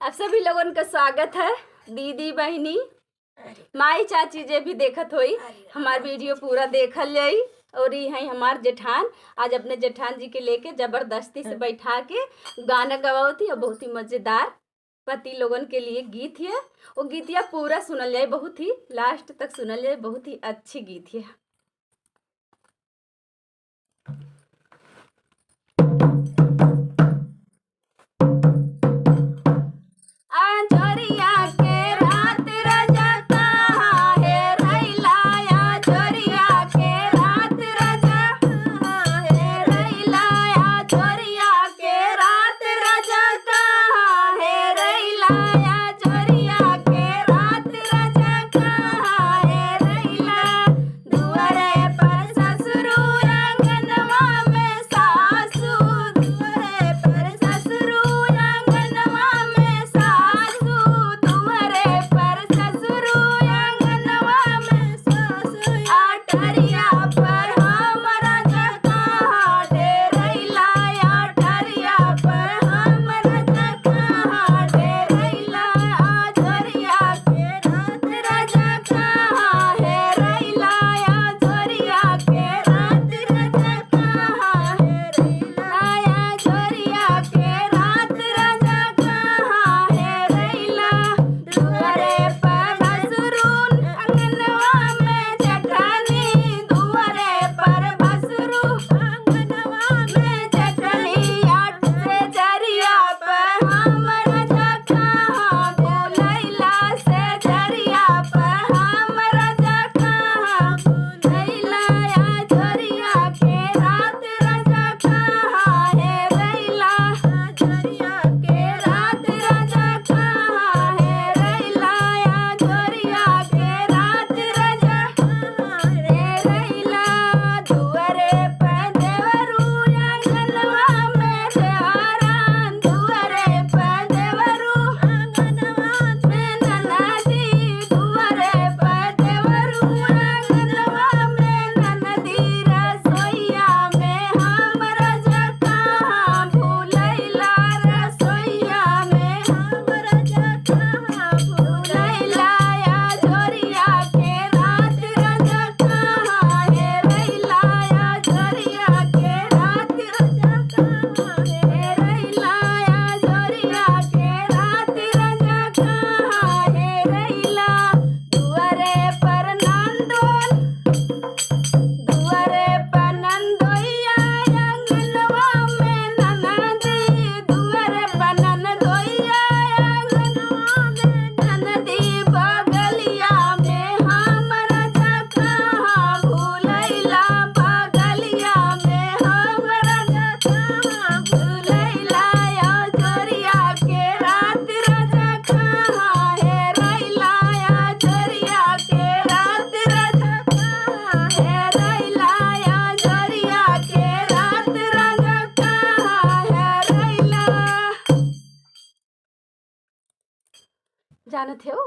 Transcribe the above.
आप सभी लोगन का स्वागत है। दीदी बहनी माई चाची जे भी देखत होई हमार वीडियो पूरा देखल जाई। और ये है हमार जेठान। आज अपने जेठान जी के लेके जबरदस्ती से बैठा के गाना गवावती और बहुत ही मजेदार पति लोगन के लिए गीत है। वो गीतिया पूरा सुनल जाए, बहुत ही लास्ट तक सुनल जाए, बहुत ही अच्छी गीत है। जानत हो